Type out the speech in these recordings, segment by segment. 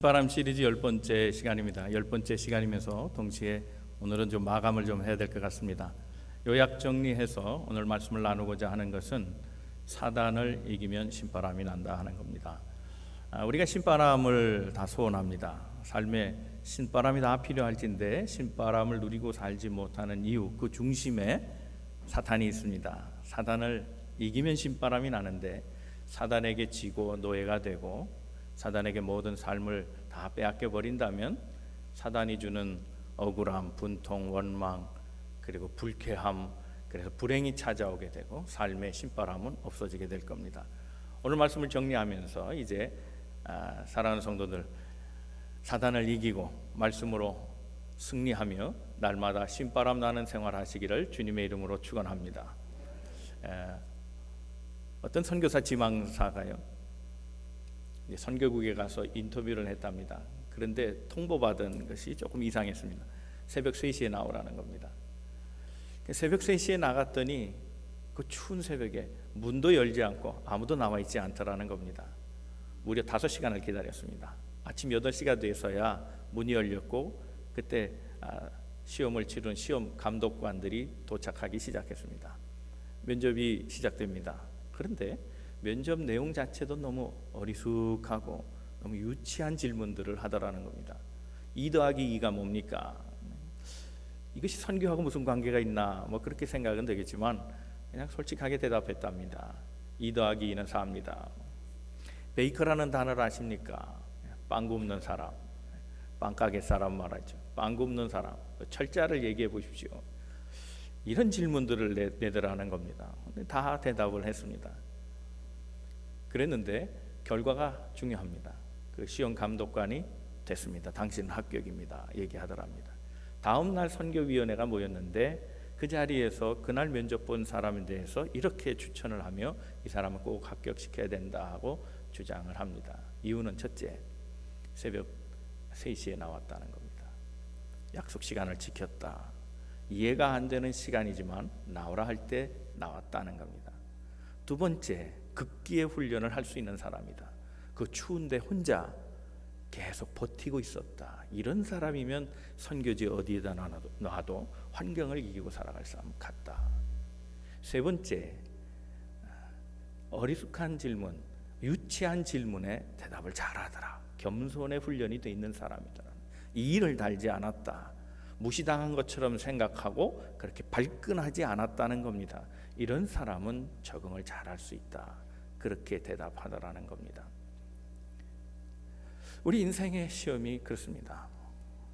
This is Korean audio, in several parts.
신바람 시리즈 10번째 시간입니다. 10번째 시간이면서 동시에 오늘은 좀 마감을 좀 해야 될 것 같습니다. 요약 정리해서 오늘 말씀을 나누고자 하는 것은 사단을 이기면 신바람이 난다 하는 겁니다. 우리가 신바람을 다 소원합니다. 삶에 신바람이 다 필요할진데 신바람을 누리고 살지 못하는 이유, 그 중심에 사탄이 있습니다. 사단을 이기면 신바람이 나는데 사단에게 지고 노예가 되고 사단에게 모든 삶을 다 빼앗겨 버린다면 사단이 주는 억울함, 분통, 원망, 그리고 불쾌함, 그래서 불행이 찾아오게 되고 삶의 신바람은 없어지게 될 겁니다. 오늘 말씀을 정리하면서 이제 사랑하는 성도들, 사단을 이기고 말씀으로 승리하며 날마다 신바람 나는 생활하시기를 주님의 이름으로 축원합니다. 어떤 선교사 지망사가요, 선교국에 가서 인터뷰를 했답니다. 그런데 통보받은 것이 조금 이상했습니다. 새벽 3시에 나오라는 겁니다. 새벽 3시에 나갔더니 그 추운 새벽에 문도 열지 않고 아무도 나와 있지 않더라는 겁니다. 무려 5시간을 기다렸습니다. 아침 8시가 돼서야 문이 열렸고 그때 시험을 치른 시험 감독관들이 도착하기 시작했습니다. 면접이 시작됩니다. 그런데 면접 내용 자체도 너무 어리숙하고 너무 유치한 질문들을 하더라는 겁니다. 2 더하기 2가 뭡니까? 이것이 선교하고 무슨 관계가 있나? 그렇게 생각은 되겠지만 그냥 솔직하게 대답했답니다. 2 더하기 2는 4입니다. 베이커라는 단어를 아십니까? 빵 굽는 사람, 빵가게 사람 말하죠. 빵 굽는 사람, 철자를 얘기해 보십시오. 이런 질문들을 내더라는 겁니다. 다 대답을 했습니다. 그랬는데 결과가 중요합니다. 그 시험 감독관이 됐습니다. 당신은 합격입니다. 얘기하더랍니다. 다음 날 선교위원회가 모였는데 그 자리에서 그날 면접 본 사람에 대해서 이렇게 추천을 하며 이 사람은 꼭 합격시켜야 된다 하고 주장을 합니다. 이유는 첫째, 새벽 3시에 나왔다는 겁니다. 약속 시간을 지켰다. 이해가 안 되는 시간이지만 나오라 할 때 나왔다는 겁니다. 두 번째, 극기의 훈련을 할 수 있는 사람이다. 그 추운데 혼자 계속 버티고 있었다. 이런 사람이면 선교지 어디에다 놔도 환경을 이기고 살아갈 사람 같다. 세 번째, 어리숙한 질문, 유치한 질문에 대답을 잘하더라. 겸손의 훈련이 돼 있는 사람이다. 이의를 달지 않았다. 무시당한 것처럼 생각하고 그렇게 발끈하지 않았다는 겁니다. 이런 사람은 적응을 잘할 수 있다. 그렇게 대답하더라는 겁니다. 우리 인생의 시험이 그렇습니다.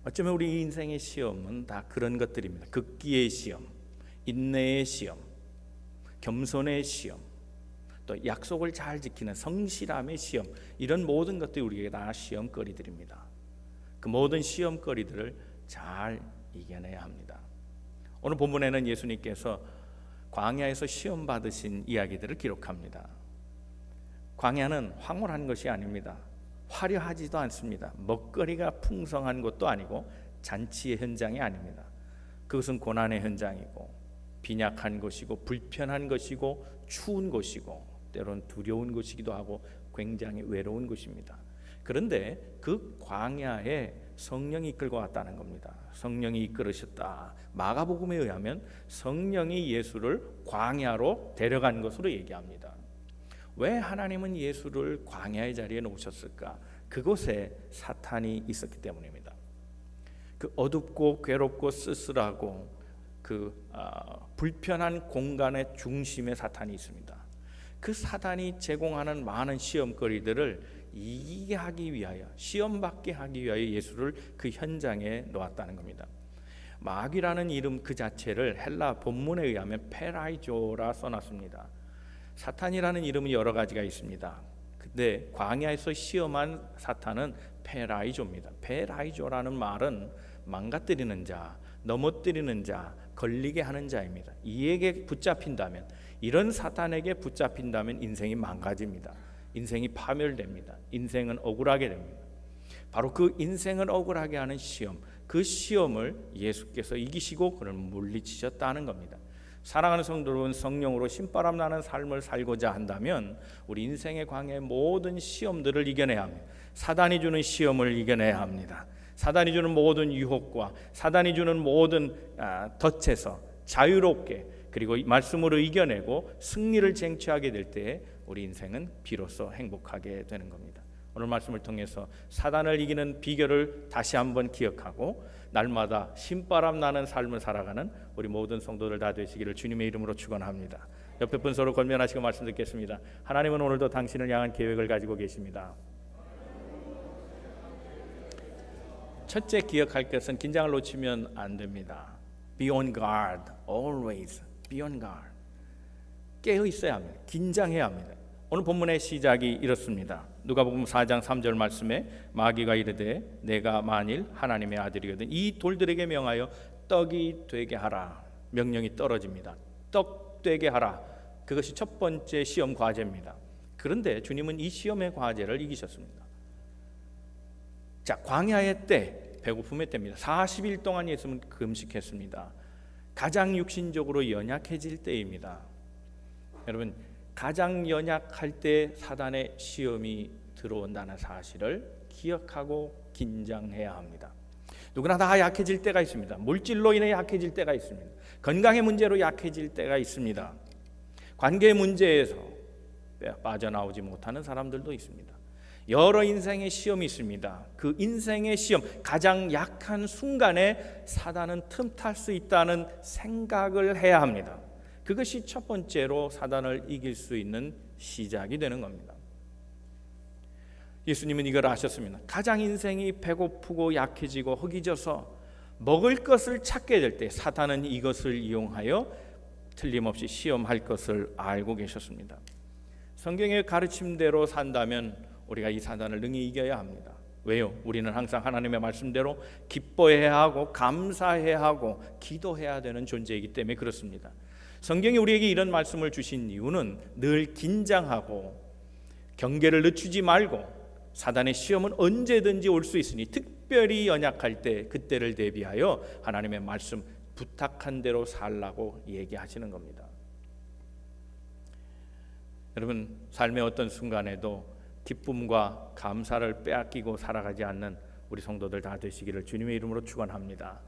어쩌면 우리 인생의 시험은 다 그런 것들입니다. 극기의 시험, 인내의 시험, 겸손의 시험, 또 약속을 잘 지키는 성실함의 시험, 이런 모든 것들이 우리에게 다 시험거리들입니다. 그 모든 시험거리들을 잘 이겨내야 합니다. 오늘 본문에는 예수님께서 광야에서 시험 받으신 이야기들을 기록합니다. 광야는 황홀한 것이 아닙니다. 화려하지도 않습니다. 먹거리가 풍성한 것도 아니고 잔치의 현장이 아닙니다. 그것은 고난의 현장이고 빈약한 것이고 불편한 것이고 추운 것이고 때로는 두려운 것이기도 하고 굉장히 외로운 것입니다. 그런데 그 광야에 성령이 이끌고 왔다는 겁니다. 성령이 이끌으셨다. 마가복음에 의하면 성령이 예수를 광야로 데려간 것으로 얘기합니다. 왜 하나님은 예수를 광야의 자리에 놓으셨을까? 그곳에 사탄이 있었기 때문입니다. 그 어둡고 괴롭고 쓸쓸하고 불편한 공간의 중심에 사탄이 있습니다. 그 사탄이 제공하는 많은 시험거리들을 이기게 하기 위하여, 시험받게 하기 위하여 예수를 그 현장에 놓았다는 겁니다. 마귀라는 이름 그 자체를 헬라 본문에 의하면 페라이조라 써놨습니다. 사탄이라는 이름은 여러 가지가 있습니다. 근데 광야에서 시험한 사탄은 페라이조입니다. 페라이조라는 말은 망가뜨리는 자, 넘어뜨리는 자, 걸리게 하는 자입니다. 이에게 붙잡힌다면, 이런 사탄에게 붙잡힌다면 인생이 망가집니다. 인생이 파멸됩니다. 인생은 억울하게 됩니다. 바로 그 인생을 억울하게 하는 시험, 그 시험을 예수께서 이기시고 그를 물리치셨다는 겁니다. 사랑하는 성도 여러분, 성령으로 신바람 나는 삶을 살고자 한다면 우리 인생의 광야의 모든 시험들을 이겨내야 합니다. 사단이 주는 시험을 이겨내야 합니다. 사단이 주는 모든 유혹과 사단이 주는 모든 덫에서 자유롭게 그리고 말씀으로 이겨내고 승리를 쟁취하게 될 때 우리 인생은 비로소 행복하게 되는 겁니다. 오늘 말씀을 통해서 사단을 이기는 비결을 다시 한번 기억하고 날마다 신바람 나는 삶을 살아가는 우리 모든 성도들 다 되시기를 주님의 이름으로 축원합니다. 옆에 분 서로 권면하시고 말씀 듣겠습니다. 하나님은 오늘도 당신을 향한 계획을 가지고 계십니다. 첫째 기억할 것은 긴장을 놓치면 안 됩니다. Be on guard, always be on guard. 깨어 있어야 합니다. 긴장해야 합니다. 오늘 본문의 시작이 이렇습니다. 누가복음 4장 3절 말씀에 마귀가 이르되 내가 만일 하나님의 아들이거든 이 돌들에게 명하여 떡이 되게 하라. 명령이 떨어집니다. 떡 되게 하라. 그것이 첫 번째 시험 과제입니다. 그런데 주님은 이 시험의 과제를 이기셨습니다. 자, 광야의 때, 배고픔의 때입니다. 40일 동안 예수님은 금식했습니다. 가장 육신적으로 연약해질 때입니다. 여러분, 가장 연약할 때 사단의 시험이 들어온다는 사실을 기억하고 긴장해야 합니다. 누구나 다 약해질 때가 있습니다. 물질로 인해 약해질 때가 있습니다. 건강의 문제로 약해질 때가 있습니다. 관계 문제에서 빠져나오지 못하는 사람들도 있습니다. 여러 인생의 시험이 있습니다. 그 인생의 시험, 가장 약한 순간에 사단은 틈탈 수 있다는 생각을 해야 합니다. 그것이 첫 번째로 사단을 이길 수 있는 시작이 되는 겁니다. 예수님은 이걸 아셨습니다. 가장 인생이 배고프고 약해지고 허기져서 먹을 것을 찾게 될 때 사단은 이것을 이용하여 틀림없이 시험할 것을 알고 계셨습니다. 성경의 가르침대로 산다면 우리가 이 사단을 능히 이겨야 합니다. 왜요? 우리는 항상 하나님의 말씀대로 기뻐해야 하고 감사해야 하고 기도해야 되는 존재이기 때문에 그렇습니다. 성경이 우리에게 이런 말씀을 주신 이유는 늘 긴장하고 경계를 늦추지 말고 사단의 시험은 언제든지 올 수 있으니 특별히 연약할 때 그때를 대비하여 하나님의 말씀 부탁한 대로 살라고 얘기하시는 겁니다. 여러분, 삶의 어떤 순간에도 기쁨과 감사를 빼앗기고 살아가지 않는 우리 성도들 다 되시기를 주님의 이름으로 축원합니다.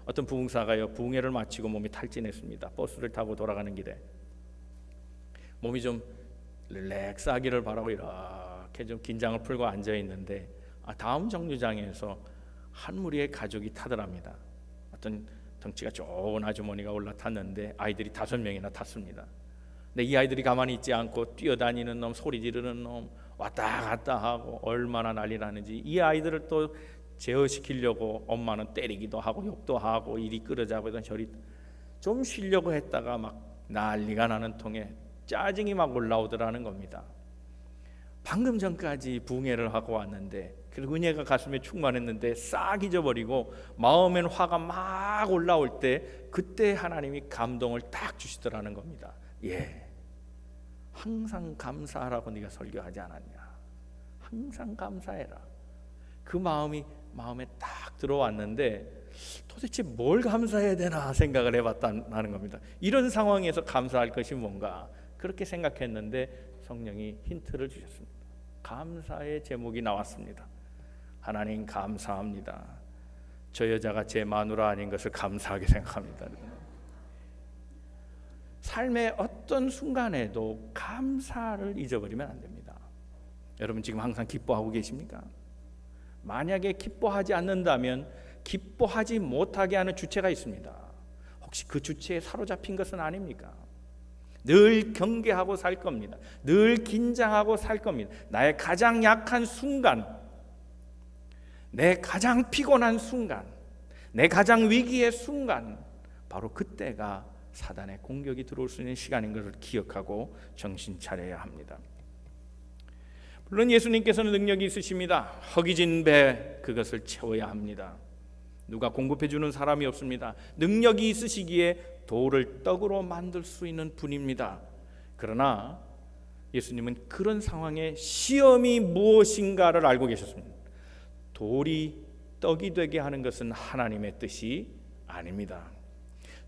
어떤 부흥사가요, 부흥회를 마치고 몸이 탈진했습니다. 버스를 타고 돌아가는 길에 몸이 좀 릴렉스하기를 바라고 이렇게 좀 긴장을 풀고 앉아 있는데 다음 정류장에서 한 무리의 가족이 타더랍니다. 어떤 덩치가 좋은 아주머니가 올라탔는데 아이들이 5명이나 탔습니다. 근데 이 아이들이 가만히 있지 않고 뛰어다니는 놈, 소리 지르는 놈, 왔다 갔다 하고 얼마나 난리 나는지 이 아이들을 또 제어시키려고 엄마는 때리기도 하고 욕도 하고 이리 끌어잡으던 저리 좀 쉬려고 했다가 막 난리가 나는 통에 짜증이 막 올라오더라는 겁니다. 방금 전까지 부흥회를 하고 왔는데 그리고 은혜가 가슴에 충만했는데 싹 잊어버리고 마음엔 화가 막 올라올 때 그때 하나님이 감동을 딱 주시더라는 겁니다. 예, 항상 감사하라고 네가 설교하지 않았냐. 항상 감사해라. 그 마음이 마음에 딱 들어왔는데 도대체 뭘 감사해야 되나 생각을 해봤다는 겁니다. 이런 상황에서 감사할 것이 뭔가 그렇게 생각했는데 성령이 힌트를 주셨습니다. 감사의 제목이 나왔습니다. 하나님 감사합니다. 저 여자가 제 마누라 아닌 것을 감사하게 생각합니다. 삶의 어떤 순간에도 감사를 잊어버리면 안 됩니다. 여러분 지금 항상 기뻐하고 계십니까? 만약에 기뻐하지 않는다면 기뻐하지 못하게 하는 주체가 있습니다. 혹시 그 주체에 사로잡힌 것은 아닙니까? 늘 경계하고 살 겁니다. 늘 긴장하고 살 겁니다. 나의 가장 약한 순간, 내 가장 피곤한 순간, 내 가장 위기의 순간, 바로 그때가 사단의 공격이 들어올 수 있는 시간인 것을 기억하고 정신 차려야 합니다. 물론 예수님께서는 능력이 있으십니다. 허기진 배 그것을 채워야 합니다. 누가 공급해 주는 사람이 없습니다. 능력이 있으시기에 돌을 떡으로 만들 수 있는 분입니다. 그러나 예수님은 그런 상황에 시험이 무엇인가를 알고 계셨습니다. 돌이 떡이 되게 하는 것은 하나님의 뜻이 아닙니다.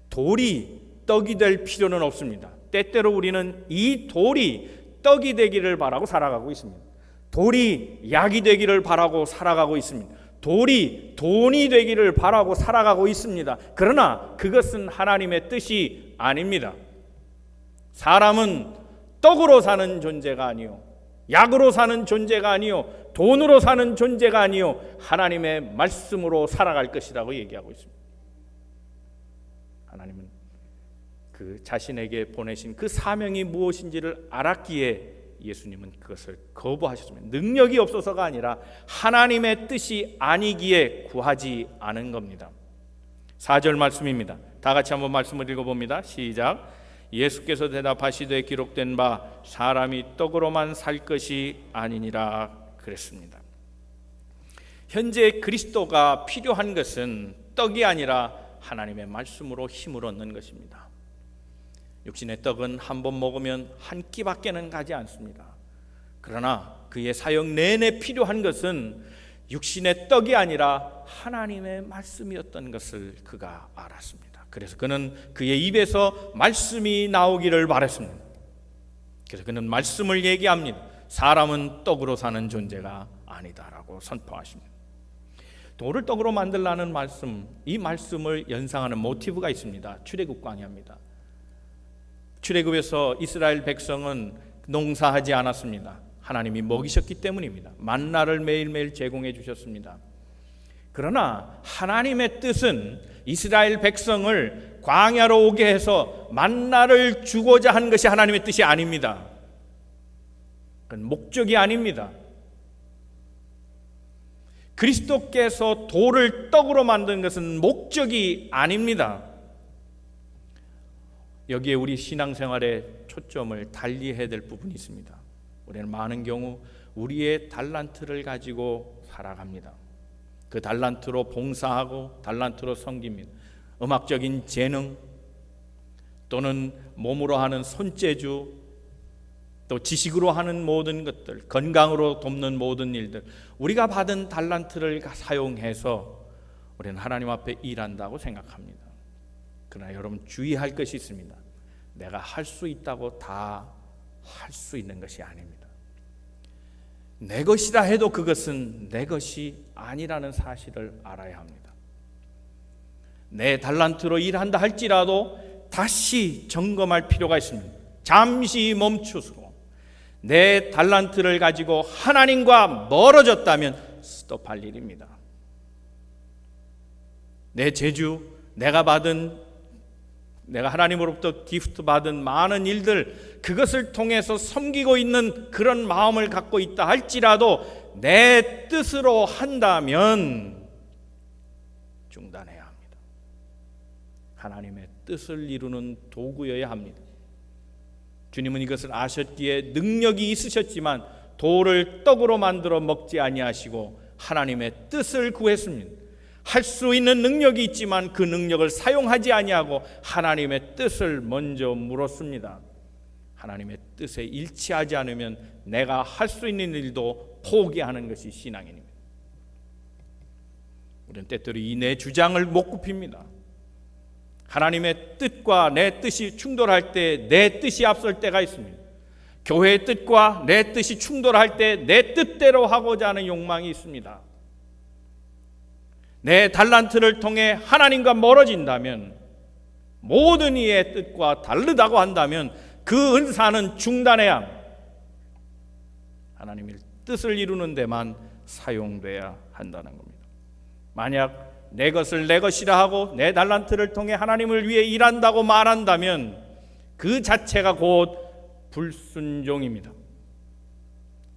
돌이 떡이 될 필요는 없습니다. 때때로 우리는 이 돌이 떡이 되기를 바라고 살아가고 있습니다. 돌이 약이 되기를 바라고 살아가고 있습니다. 돌이 돈이 되기를 바라고 살아가고 있습니다. 그러나 그것은 하나님의 뜻이 아닙니다. 사람은 떡으로 사는 존재가 아니요, 약으로 사는 존재가 아니요, 돈으로 사는 존재가 아니요, 하나님의 말씀으로 살아갈 것이라고 얘기하고 있습니다. 하나님은 그 자신에게 보내신 그 사명이 무엇인지를 알았기에 예수님은 그것을 거부하셨습니다. 능력이 없어서가 아니라 하나님의 뜻이 아니기에 구하지 않은 겁니다. 4절 말씀입니다. 다 같이 한번 말씀을 읽어봅니다. 시작. 예수께서 대답하시되 기록된 바 사람이 떡으로만 살 것이 아니니라 그랬습니다. 현재 그리스도가 필요한 것은 떡이 아니라 하나님의 말씀으로 힘을 얻는 것입니다. 육신의 떡은 한 번 먹으면 한 끼밖에는 가지 않습니다. 그러나 그의 사역 내내 필요한 것은 육신의 떡이 아니라 하나님의 말씀이었던 것을 그가 알았습니다. 그래서 그는 그의 입에서 말씀이 나오기를 바랐습니다. 그래서 그는 말씀을 얘기합니다. 사람은 떡으로 사는 존재가 아니다라고 선포하십니다. 돌을 떡으로 만들라는 말씀, 이 말씀을 연상하는 모티브가 있습니다. 출애굽 광야입니다. 출애굽에서 이스라엘 백성은 농사하지 않았습니다. 하나님이 먹이셨기 때문입니다. 만나를 매일매일 제공해 주셨습니다. 그러나 하나님의 뜻은 이스라엘 백성을 광야로 오게 해서 만나를 주고자 한 것이 하나님의 뜻이 아닙니다. 그건 목적이 아닙니다. 그리스도께서 돌을 떡으로 만든 것은 목적이 아닙니다. 여기에 우리 신앙생활의 초점을 달리해야 될 부분이 있습니다. 우리는 많은 경우 우리의 달란트를 가지고 살아갑니다. 그 달란트로 봉사하고 달란트로 섬깁니다. 음악적인 재능 또는 몸으로 하는 손재주, 또 지식으로 하는 모든 것들, 건강으로 돕는 모든 일들, 우리가 받은 달란트를 사용해서 우리는 하나님 앞에 일한다고 생각합니다. 그러나 여러분 주의할 것이 있습니다. 내가 할 수 있다고 다 할 수 있는 것이 아닙니다. 내 것이라 해도 그것은 내 것이 아니라는 사실을 알아야 합니다. 내 달란트로 일한다 할지라도 다시 점검할 필요가 있습니다. 잠시 멈추고 내 달란트를 가지고 하나님과 멀어졌다면 스톱할 일입니다. 내 재주, 내가 하나님으로부터 기프트 받은 많은 일들, 그것을 통해서 섬기고 있는 그런 마음을 갖고 있다 할지라도 내 뜻으로 한다면 중단해야 합니다. 하나님의 뜻을 이루는 도구여야 합니다. 주님은 이것을 아셨기에 능력이 있으셨지만 돌을 떡으로 만들어 먹지 아니하시고 하나님의 뜻을 구했습니다. 할 수 있는 능력이 있지만 그 능력을 사용하지 아니하고 하나님의 뜻을 먼저 물었습니다. 하나님의 뜻에 일치하지 않으면 내가 할 수 있는 일도 포기하는 것이 신앙인입니다. 우리는 때때로 이 내 주장을 못 굽힙니다. 하나님의 뜻과 내 뜻이 충돌할 때 내 뜻이 앞설 때가 있습니다. 교회의 뜻과 내 뜻이 충돌할 때 내 뜻대로 하고자 하는 욕망이 있습니다. 내 달란트를 통해 하나님과 멀어진다면, 모든 이의 뜻과 다르다고 한다면 그 은사는 중단해야 합니다. 하나님의 뜻을 이루는 데만 사용돼야 한다는 겁니다. 만약 내 것을 내 것이라 하고 내 달란트를 통해 하나님을 위해 일한다고 말한다면 그 자체가 곧 불순종입니다.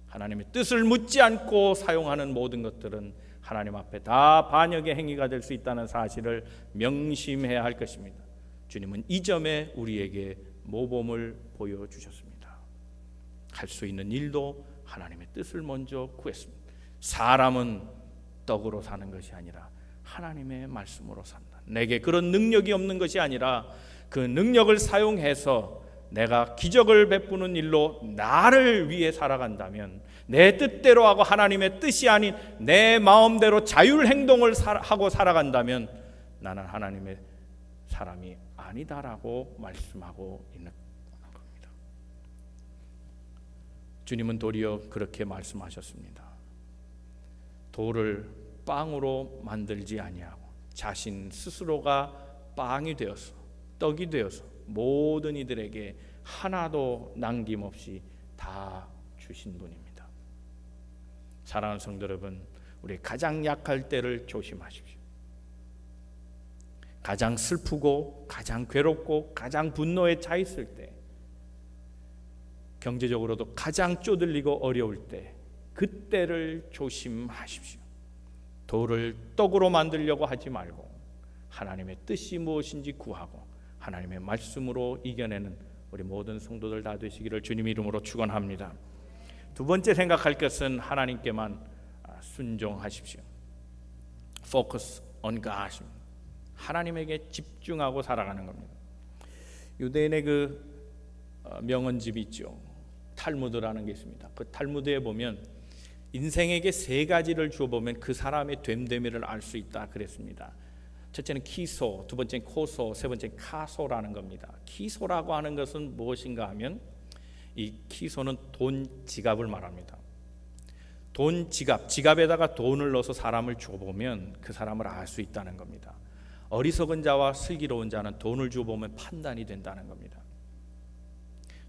하나님의 뜻을 묻지 않고 사용하는 모든 것들은 하나님 앞에 다 반역의 행위가 될 수 있다는 사실을 명심해야 할 것입니다. 주님은 이 점에 우리에게 모범을 보여주셨습니다. 할 수 있는 일도 하나님의 뜻을 먼저 구했습니다. 사람은 떡으로 사는 것이 아니라 하나님의 말씀으로 산다. 내게 그런 능력이 없는 것이 아니라 그 능력을 사용해서 내가 기적을 베푸는 일로 나를 위해 살아간다면, 내 뜻대로 하고 하나님의 뜻이 아닌 내 마음대로 자율행동을 하고 살아간다면 나는 하나님의 사람이 아니다라고 말씀하고 있는 겁니다. 주님은 도리어 그렇게 말씀하셨습니다. 돌을 빵으로 만들지 아니하고 자신 스스로가 빵이 되어서 떡이 되어서 모든 이들에게 하나도 남김없이 다 주신 분입니다. 사랑하는 성도 여러분, 우리 가장 약할 때를 조심하십시오. 가장 슬프고 가장 괴롭고 가장 분노에 차 있을 때, 경제적으로도 가장 쪼들리고 어려울 때, 그때를 조심하십시오. 돌을 떡으로 만들려고 하지 말고 하나님의 뜻이 무엇인지 구하고 하나님의 말씀으로 이겨내는 우리 모든 성도들 다 되시기를 주님 이름으로 축원합니다. 두 번째 생각할 것은 하나님께만 순종하십시오. Focus on God. 하나님에게 집중하고 살아가는 겁니다. 유대인의 그 명언집이 있죠. 탈무드라는 게 있습니다. 그 탈무드에 보면 인생에게 세 가지를 주어보면 그 사람의 됨됨이를 알 수 있다 그랬습니다. 첫째는 키소, 두 번째는 코소, 세 번째는 카소라는 겁니다. 키소라고 하는 것은 무엇인가 하면 이 키소는 돈 지갑을 말합니다. 돈 지갑, 지갑에다가 돈을 넣어서 사람을 줘보면 그 사람을 알 수 있다는 겁니다. 어리석은 자와 슬기로운 자는 돈을 주어보면 판단이 된다는 겁니다.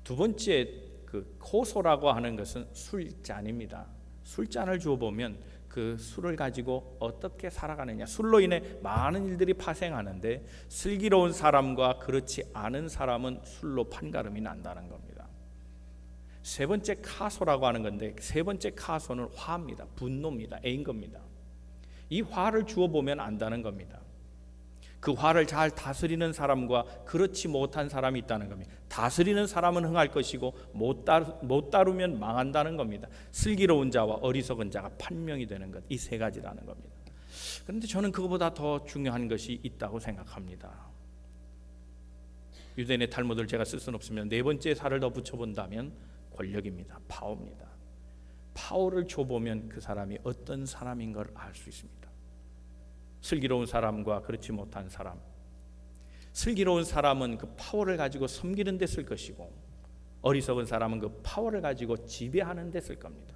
두 번째 그 코소라고 하는 것은 술잔입니다. 술잔을 주어보면 그 술을 가지고 어떻게 살아가느냐, 술로 인해 많은 일들이 파생하는데 슬기로운 사람과 그렇지 않은 사람은 술로 판가름이 난다는 겁니다. 세 번째 카소라고 하는 건데, 세 번째 카소는 화입니다. 분노입니다. 앵거입니다. 이 화를 주어보면 안다는 겁니다. 그 화를 잘 다스리는 사람과 그렇지 못한 사람이 있다는 겁니다. 다스리는 사람은 흥할 것이고 못 다루면 망한다는 겁니다. 슬기로운 자와 어리석은 자가 판명이 되는 것, 이 세 가지라는 겁니다. 그런데 저는 그것보다 더 중요한 것이 있다고 생각합니다. 유대인의 탈무드를 제가 쓸 수는 없으면 네 번째 살을 더 붙여본다면 권력입니다. 파워입니다. 파워를 줘보면 그 사람이 어떤 사람인 걸 알 수 있습니다. 슬기로운 사람과 그렇지 못한 사람, 슬기로운 사람은 그 파워를 가지고 섬기는 데 쓸 것이고 어리석은 사람은 그 파워를 가지고 지배하는 데 쓸 겁니다.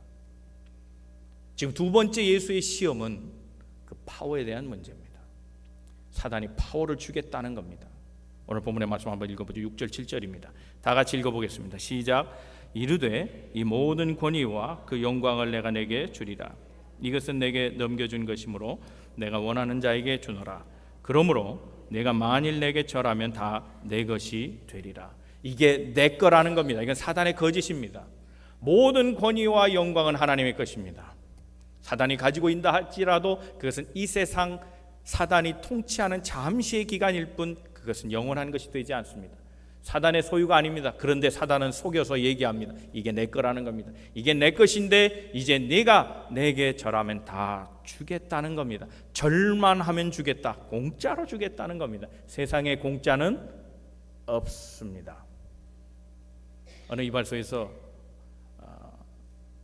지금 두 번째 예수의 시험은 그 파워에 대한 문제입니다. 사단이 파워를 주겠다는 겁니다. 오늘 본문의 말씀 한번 읽어보죠. 6절 7절입니다. 다 같이 읽어보겠습니다. 시작. 이르되 이 모든 권위와 그 영광을 내가 내게 주리라. 이것은 내게 넘겨준 것이므로 내가 원하는 자에게 주노라. 그러므로 내가 만일 내게 절하면 다 내 것이 되리라. 이게 내 거라는 겁니다. 이건 사단의 거짓입니다. 모든 권위와 영광은 하나님의 것입니다. 사단이 가지고 있다 할지라도 그것은 이 세상 사단이 통치하는 잠시의 기간일 뿐 그것은 영원한 것이 되지 않습니다. 사단의 소유가 아닙니다. 그런데 사단은 속여서 얘기합니다. 이게 내 거라는 겁니다. 이게 내 것인데 이제 네가 내게 절하면 다 주겠다는 겁니다. 절만 하면 주겠다. 공짜로 주겠다는 겁니다. 세상에 공짜는 없습니다. 어느 이발소에서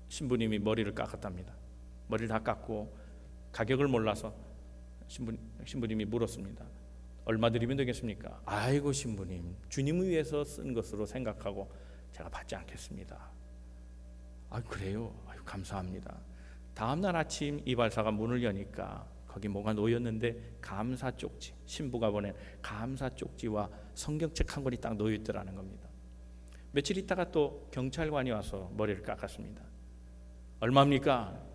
신부님이 머리를 깎았답니다. 머리를 다 깎고 가격을 몰라서 신부님이 물었습니다. 얼마 드리면 되겠습니까? 아이고 신부님, 주님을 위해서 쓴 것으로 생각하고 제가 받지 않겠습니다. 아 그래요? 아유, 감사합니다. 다음날 아침 이발사가 문을 여니까 거기 뭐가 놓였는데 감사 쪽지, 신부가 보낸 감사 쪽지와 성경책 한 권이 딱 놓여 있더라는 겁니다. 며칠 있다가 또 경찰관이 와서 머리를 깎았습니다. 얼마입니까?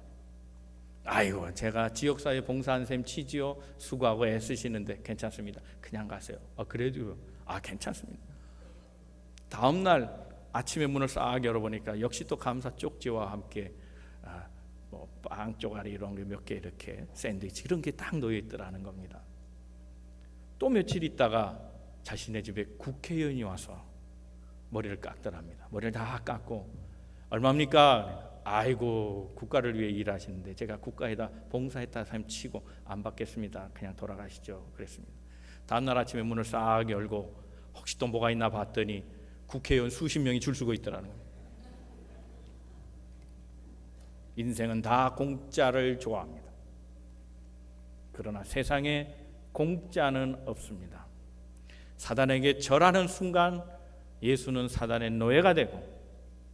아이고 제가 지역사회 봉사한 셈 치지요. 수고하고 애쓰시는데 괜찮습니다. 그냥 가세요. 그래도 괜찮습니다. 다음날 아침에 문을 싹 열어보니까 역시 또 감사 쪽지와 함께 뭐 빵 쪼가리 이런 게 몇 개 이렇게 샌드위치 이런 게 딱 놓여 있더라는 겁니다. 또 며칠 있다가 자신의 집에 국회의원이 와서 머리를 깎더랍니다. 머리를 다 깎고 얼마입니까? 아이고 국가를 위해 일하시는데 제가 국가에다 봉사했다 셈 치고 안 받겠습니다. 그냥 돌아가시죠. 그랬습니다. 다음날 아침에 문을 싹 열고 혹시 또 뭐가 있나 봤더니 국회의원 수십 명이 줄 서고 있더라는 거예요. 인생은 다 공짜를 좋아합니다. 그러나 세상에 공짜는 없습니다. 사단에게 절하는 순간 예수는 사단의 노예가 되고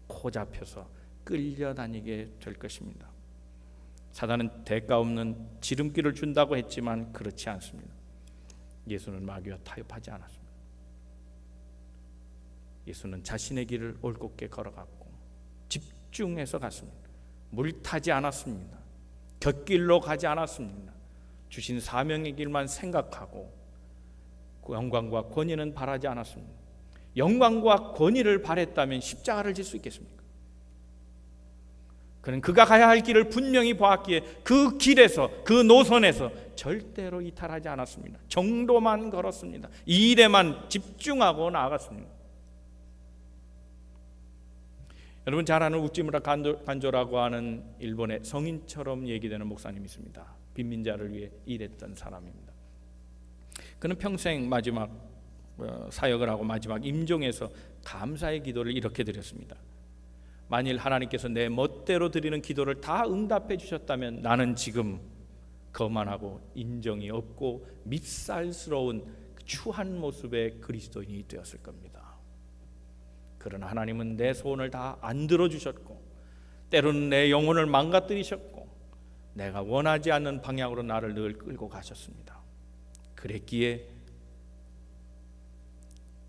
코 잡혀서 끌려다니게 될 것입니다. 사단은 대가 없는 지름길을 준다고 했지만 그렇지 않습니다. 예수는 마귀와 타협하지 않았습니다. 예수는 자신의 길을 올곧게 걸어갔고 집중해서 갔습니다. 물 타지 않았습니다. 곁길로 가지 않았습니다. 주신 사명의 길만 생각하고 그 영광과 권위는 바라지 않았습니다. 영광과 권위를 바랬다면 십자가를 질 수 있겠습니까? 그는 그가 가야 할 길을 분명히 보았기에 그 길에서, 그 노선에서 절대로 이탈하지 않았습니다. 정도만 걸었습니다. 이 일에만 집중하고 나아갔습니다. 여러분 잘 아는 우찌무라 간조라고 하는 일본의 성인처럼 얘기되는 목사님이 있습니다. 빈민자를 위해 일했던 사람입니다. 그는 평생 마지막 사역을 하고 마지막 임종에서 감사의 기도를 이렇게 드렸습니다. 만일 하나님께서 내 멋대로 드리는 기도를 다 응답해 주셨다면 나는 지금 거만하고 인정이 없고 밉살스러운 추한 모습의 그리스도인이 되었을 겁니다. 그러나 하나님은 내 소원을 다 안 들어주셨고 때로는 내 영혼을 망가뜨리셨고 내가 원하지 않는 방향으로 나를 늘 끌고 가셨습니다. 그랬기에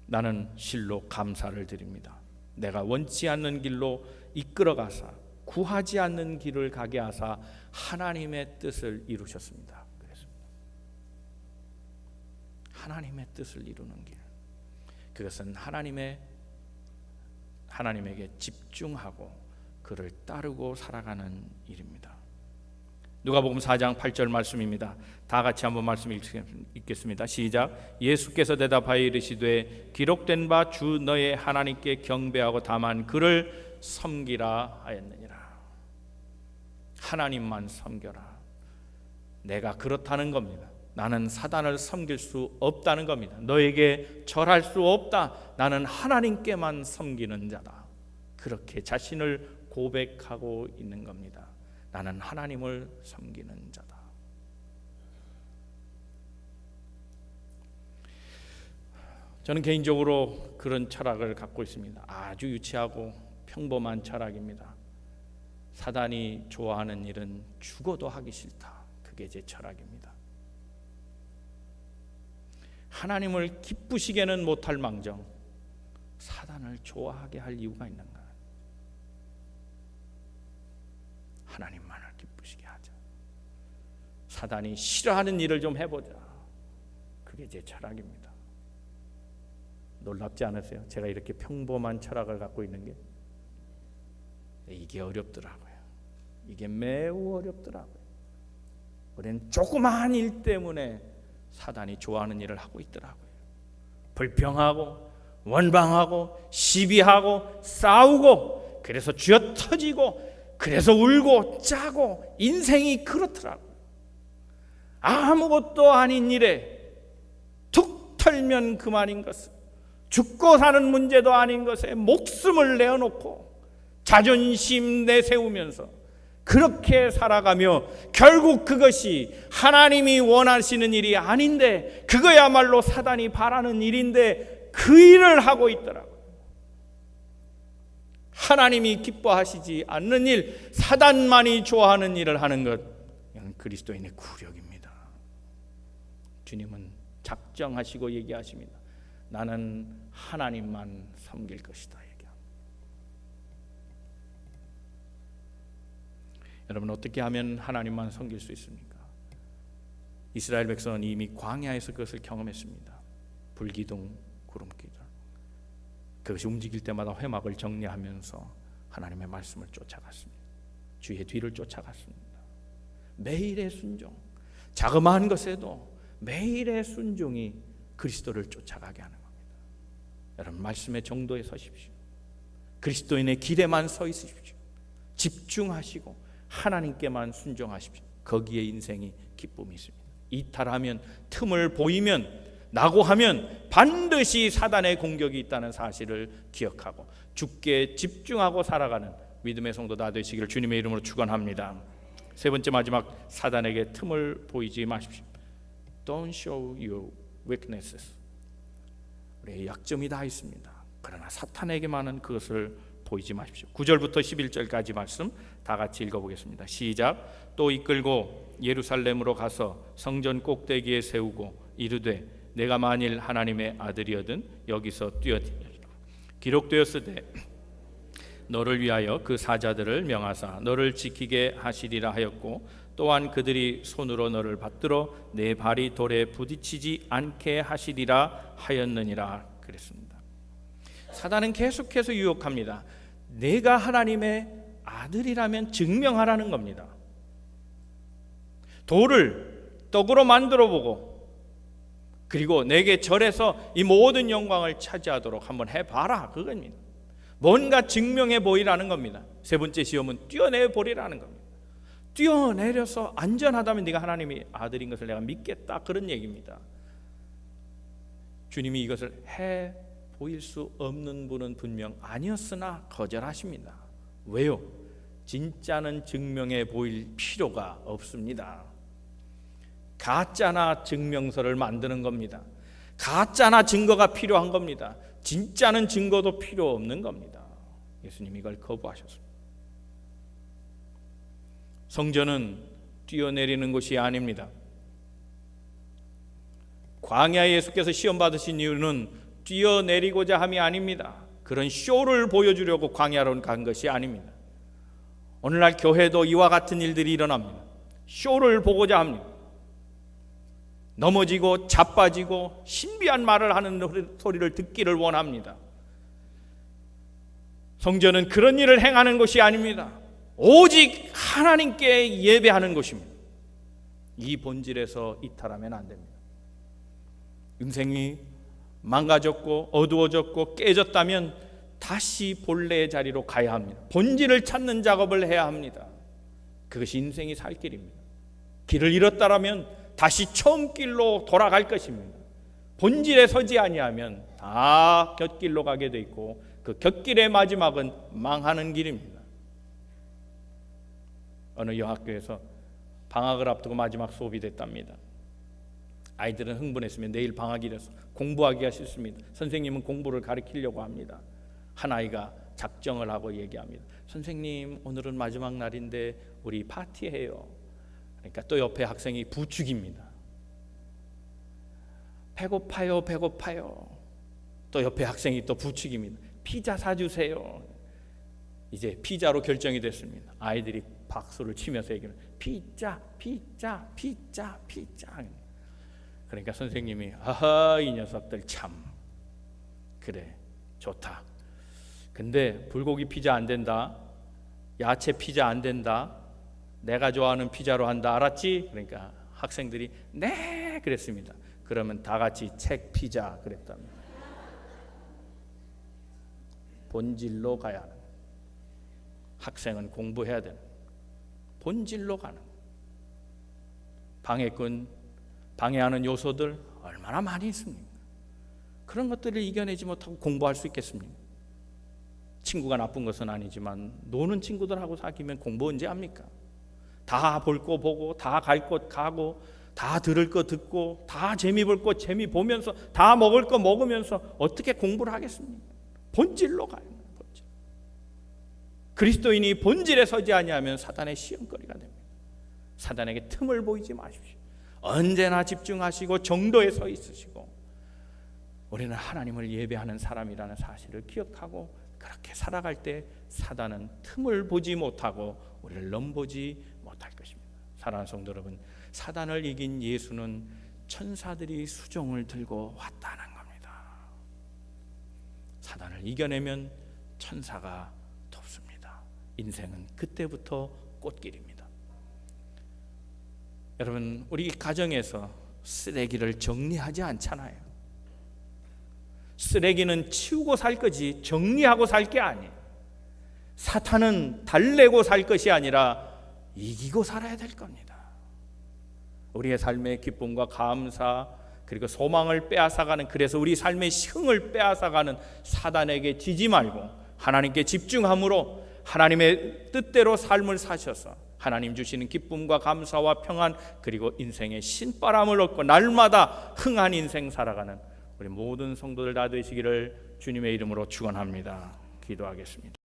나는 실로 감사를 드립니다. 내가 원치 않는 길로 이끌어가사 구하지 않는 길을 가게 하사 하나님의 뜻을 이루셨습니다. 그랬습니다. 하나님의 뜻을 이루는 길, 그것은 하나님에게 집중하고 그를 따르고 살아가는 일입니다. 누가복음 4장 8절 말씀입니다. 다 같이 한번 말씀 읽겠습니다. 시작. 예수께서 대답하여 이르시되 기록된 바 주 너의 하나님께 경배하고 다만 그를 섬기라 하였느니라. 하나님만 섬겨라. 내가 그렇다는 겁니다. 나는 사단을 섬길 수 없다는 겁니다. 너에게 절할 수 없다. 나는 하나님께만 섬기는 자다. 그렇게 자신을 고백하고 있는 겁니다. 나는 하나님을 섬기는 자다. 저는 개인적으로 그런 철학을 갖고 있습니다. 아주 유치하고 평범한 철학입니다. 사단이 좋아하는 일은 죽어도 하기 싫다. 그게 제 철학입니다. 하나님을 기쁘시게는 못할 망정 사단을 좋아하게 할 이유가 있는가? 하나님만을 기쁘시게 하자. 사단이 싫어하는 일을 좀 해보자. 그게 제 철학입니다. 놀랍지 않으세요? 제가 이렇게 평범한 철학을 갖고 있는 게 이게 어렵더라고요. 이게 매우 어렵더라고요. 우리는 조그마한 일 때문에 사단이 좋아하는 일을 하고 있더라고요. 불평하고 원방하고 시비하고 싸우고 그래서 쥐어터지고 그래서 울고 짜고 인생이 그렇더라고요. 아무것도 아닌 일에 툭 털면 그만인 것을, 죽고 사는 문제도 아닌 것에 목숨을 내어놓고 자존심 내세우면서 그렇게 살아가며 결국 그것이 하나님이 원하시는 일이 아닌데 그거야말로 사단이 바라는 일인데 그 일을 하고 있더라고요. 하나님이 기뻐하시지 않는 일, 사단만이 좋아하는 일을 하는 것, 이건 그리스도인의 굴욕입니다. 주님은 작정하시고 얘기하십니다. 나는 하나님만 섬길 것이다. 여러분 어떻게 하면 하나님만 섬길 수 있습니까? 이스라엘 백성은 이미 광야에서 그것을 경험했습니다. 불기둥, 구름기둥. 그것이 움직일 때마다 회막을 정리하면서 하나님의 말씀을 쫓아갔습니다. 주의 뒤를 쫓아갔습니다. 매일의 순종, 자그마한 것에도 매일의 순종이 그리스도를 쫓아가게 하는 겁니다. 여러분 말씀의 정도에 서십시오. 그리스도인의 길에만 서 있으십시오. 집중하시고 하나님께만 순종하십시오. 거기에 인생이 기쁨이 있습니다. 이탈하면, 틈을 보이면, 낙오하면 반드시 사단의 공격이 있다는 사실을 기억하고 주께 집중하고 살아가는 믿음의 성도 다 되시기를 주님의 이름으로 축원합니다. 세 번째 마지막, 사단에게 틈을 보이지 마십시오. Don't show your weaknesses. 우리의 약점이 다 있습니다. 그러나 사탄에게만은 그것을 보이지 마십시오. 9절부터 11절까지 말씀 다 같이 읽어보겠습니다. 시작. 또 이끌고 예루살렘으로 가서 성전 꼭대기에 세우고 이르되 내가 만일 하나님의 아들이거든 여기서 뛰어내리라. 기록되었으되 너를 위하여 그 사자들을 명하사 너를 지키게 하시리라 하였고 또한 그들이 손으로 너를 받들어 내 발이 돌에 부딪히지 않게 하시리라 하였느니라 그랬습니다. 사단은 계속해서 유혹합니다. 내가 하나님의 아들이라면 증명하라는 겁니다. 돌을 떡으로 만들어 보고 그리고 내게 절해서 이 모든 영광을 차지하도록 한번 해봐라, 그겁니다. 뭔가 증명해 보이라는 겁니다. 세 번째 시험은 뛰어내 보리라는 겁니다. 뛰어내려서 안전하다면 네가 하나님의 아들인 것을 내가 믿겠다, 그런 얘기입니다. 주님이 이것을 해 보일 수 없는 분은 분명 아니었으나 거절하십니다. 왜요? 진짜는 증명해 보일 필요가 없습니다. 가짜나 증명서를 만드는 겁니다. 가짜나 증거가 필요한 겁니다. 진짜는 증거도 필요 없는 겁니다. 예수님이 이걸 거부하셨습니다. 성전은 뛰어내리는 것이 아닙니다. 광야에 예수께서 시험 받으신 이유는 뛰어내리고자 함이 아닙니다. 그런 쇼를 보여주려고 광야로 간 것이 아닙니다. 오늘날 교회도 이와 같은 일들이 일어납니다. 쇼를 보고자 합니다. 넘어지고 자빠지고 신비한 말을 하는 소리를 듣기를 원합니다. 성전은 그런 일을 행하는 것이 아닙니다. 오직 하나님께 예배하는 것입니다. 이 본질에서 이탈하면 안 됩니다. 인생이 망가졌고 어두워졌고 깨졌다면 다시 본래의 자리로 가야 합니다. 본질을 찾는 작업을 해야 합니다. 그것이 인생이 살 길입니다. 길을 잃었다라면 다시 처음 길로 돌아갈 것입니다. 본질에 서지 아니하면 다 곁길로 가게 돼 있고 그 곁길의 마지막은 망하는 길입니다. 어느 여학교에서 방학을 앞두고 마지막 수업이 됐답니다. 아이들은 흥분했으면 내일 방학이라서 공부하기가 싫습니다. 선생님은 공부를 가르치려고 합니다. 한 아이가 작정을 하고 얘기합니다. 선생님, 오늘은 마지막 날인데 우리 파티해요. 그러니까 또 옆에 학생이 부축입니다. 배고파요, 배고파요. 또 옆에 학생이 또 부축입니다. 피자 사주세요. 이제 피자로 결정이 됐습니다. 아이들이 박수를 치면서 얘기합니다. 피자, 피자, 피자, 피자. 그러니까 선생님이 아하, 이 녀석들 참 그래, 좋다. 근데 불고기 피자 안 된다. 야채 피자 안 된다. 내가 좋아하는 피자로 한다, 알았지? 그러니까 학생들이 네 그랬습니다. 그러면 다 같이 책 피자 그랬답니다. 본질로 가야 하는, 학생은 공부해야 되는, 본질로 가는. 방해꾼, 방해하는 요소들 얼마나 많이 있습니까? 그런 것들을 이겨내지 못하고 공부할 수 있겠습니까? 친구가 나쁜 것은 아니지만 노는 친구들하고 사귀면 공부 언제 합니까? 다 볼 거 보고, 다 갈 곳 가고, 다 들을 거 듣고, 다 재미 볼 거 재미 보면서, 다 먹을 거 먹으면서 어떻게 공부를 하겠습니까? 본질로 가야 합니다. 본질. 그리스도인이 본질에 서지 아니하면 사단의 시험거리가 됩니다. 사단에게 틈을 보이지 마십시오. 언제나 집중하시고 정도에 서 있으시고, 우리는 하나님을 예배하는 사람이라는 사실을 기억하고 그렇게 살아갈 때 사단은 틈을 보지 못하고 우리를 넘보지 못할 것입니다. 사랑하는 성도 여러분, 사단을 이긴 예수는 천사들이 수종을 들고 왔다는 겁니다. 사단을 이겨내면 천사가 돕습니다. 인생은 그때부터 꽃길입니다. 여러분, 우리 가정에서 쓰레기를 정리하지 않잖아요. 쓰레기는 치우고 살 거지 정리하고 살 게 아니에요. 사탄은 달래고 살 것이 아니라 이기고 살아야 될 겁니다. 우리의 삶의 기쁨과 감사 그리고 소망을 빼앗아가는, 그래서 우리 삶의 흥을 빼앗아가는 사단에게 지지 말고 하나님께 집중함으로 하나님의 뜻대로 삶을 사셔서 하나님 주시는 기쁨과 감사와 평안 그리고 인생의 신바람을 얻고 날마다 흥한 인생 살아가는 우리 모든 성도들 다 되시기를 주님의 이름으로 축원합니다. 기도하겠습니다.